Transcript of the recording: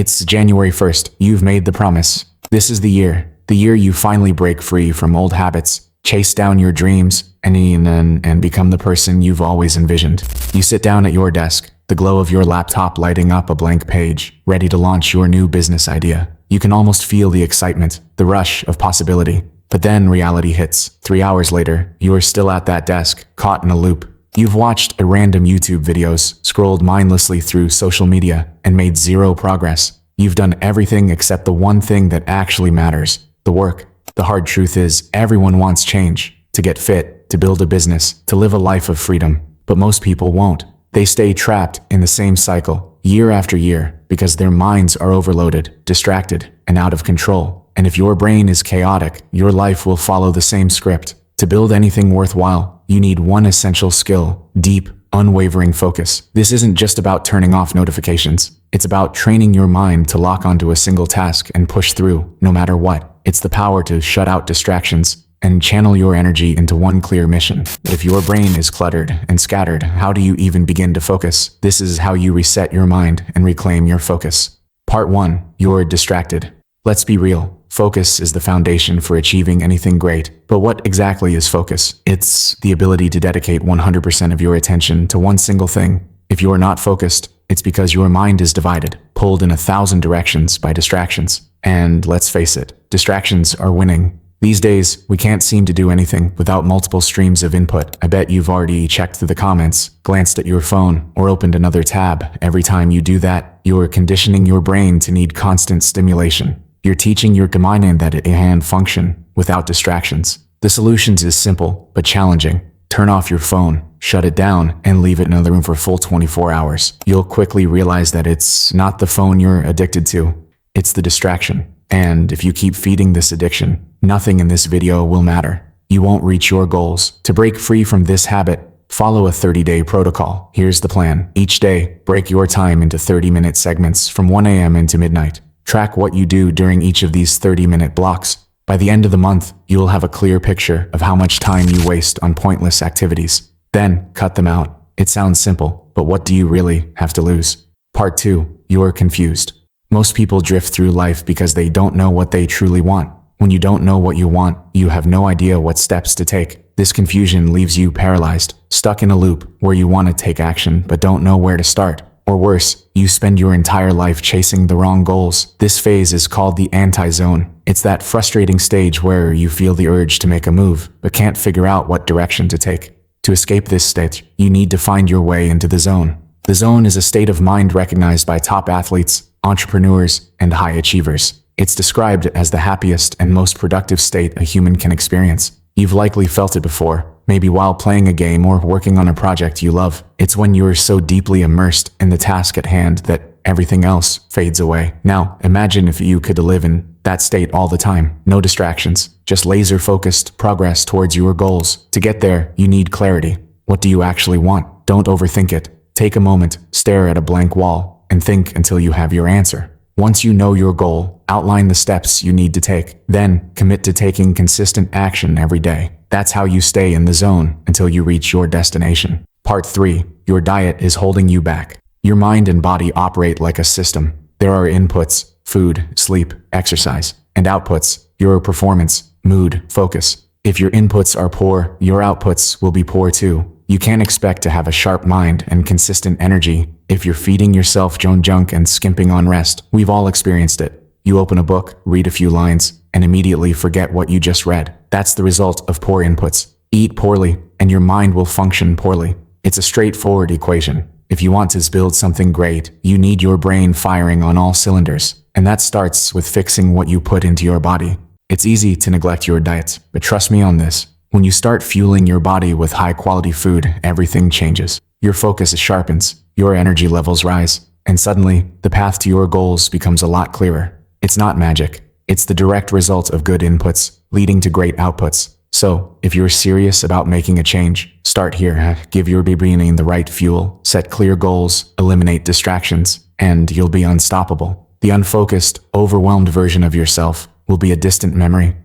It's January 1st. You've made the promise. This is the year you finally break free from old habits, chase down your dreams, and become the person you've always envisioned. You sit down at your desk, the glow of your laptop lighting up a blank page, ready to launch your new business idea. You can almost feel the excitement, the rush of possibility. But then reality hits. 3 hours later, you're still at that desk, caught in a loop. You've watched random YouTube videos, scrolled mindlessly through social media, and made zero progress. You've done everything except the one thing that actually matters, the work. The hard truth is, everyone wants change, to get fit, to build a business, to live a life of freedom. But most people won't. They stay trapped in the same cycle, year after year, because their minds are overloaded, distracted, and out of control. And if your brain is chaotic, your life will follow the same script. To build anything worthwhile, you need one essential skill: deep, unwavering focus. This isn't just about turning off notifications. It's about training your mind to lock onto a single task and push through, no matter what. It's the power to shut out distractions and channel your energy into one clear mission. But if your brain is cluttered and scattered, how do you even begin to focus? This is how you reset your mind and reclaim your focus. Part 1. You're distracted. Let's be real. Focus is the foundation for achieving anything great. But what exactly is focus? It's the ability to dedicate 100% of your attention to one single thing. If you're not focused, it's because your mind is divided, pulled in 1,000 directions by distractions. And let's face it, distractions are winning. These days, we can't seem to do anything without multiple streams of input. I bet you've already checked through the comments, glanced at your phone, or opened another tab. Every time you do that, you're conditioning your brain to need constant stimulation. You're teaching your mind that it can function without distractions. The solution is simple, but challenging. Turn off your phone, shut it down, and leave it in the room for a full 24 hours. You'll quickly realize that it's not the phone you're addicted to, it's the distraction. And if you keep feeding this addiction, nothing in this video will matter. You won't reach your goals. To break free from this habit, follow a 30-day protocol. Here's the plan. Each day, break your time into 30-minute segments from 1 a.m. into midnight. Track what you do during each of these 30-minute blocks. By the end of the month, you'll have a clear picture of how much time you waste on pointless activities. Then, cut them out. It sounds simple, but what do you really have to lose? Part 2. You're confused. Most people drift through life because they don't know what they truly want. When you don't know what you want, you have no idea what steps to take. This confusion leaves you paralyzed, stuck in a loop where you want to take action but don't know where to start. Or worse, you spend your entire life chasing the wrong goals. This phase is called the anti-zone. It's that frustrating stage where you feel the urge to make a move, but can't figure out what direction to take. To escape this state, you need to find your way into the zone. The zone is a state of mind recognized by top athletes, entrepreneurs, and high achievers. It's described as the happiest and most productive state a human can experience. You've likely felt it before, maybe while playing a game or working on a project you love. It's when you're so deeply immersed in the task at hand that everything else fades away. Now, imagine if you could live in that state all the time. No distractions, just laser-focused progress towards your goals. To get there, you need clarity. What do you actually want? Don't overthink it. Take a moment, stare at a blank wall, and think until you have your answer. Once you know your goal, outline the steps you need to take. Then, commit to taking consistent action every day. That's how you stay in the zone until you reach your destination. Part 3. Your diet is holding you back. Your mind and body operate like a system. There are inputs, food, sleep, exercise, and outputs, your performance, mood, focus. If your inputs are poor, your outputs will be poor too. You can't expect to have a sharp mind and consistent energy if you're feeding yourself junk and skimping on rest. We've all experienced it. You open a book, read a few lines, and immediately forget what you just read. That's the result of poor inputs. Eat poorly, and your mind will function poorly. It's a straightforward equation. If you want to build something great, you need your brain firing on all cylinders. And that starts with fixing what you put into your body. It's easy to neglect your diet, but trust me on this. When you start fueling your body with high-quality food, everything changes. Your focus sharpens, your energy levels rise, and suddenly, the path to your goals becomes a lot clearer. It's not magic. It's the direct result of good inputs, leading to great outputs. So, if you're serious about making a change, start here. Give your brain the right fuel, set clear goals, eliminate distractions, and you'll be unstoppable. The unfocused, overwhelmed version of yourself will be a distant memory.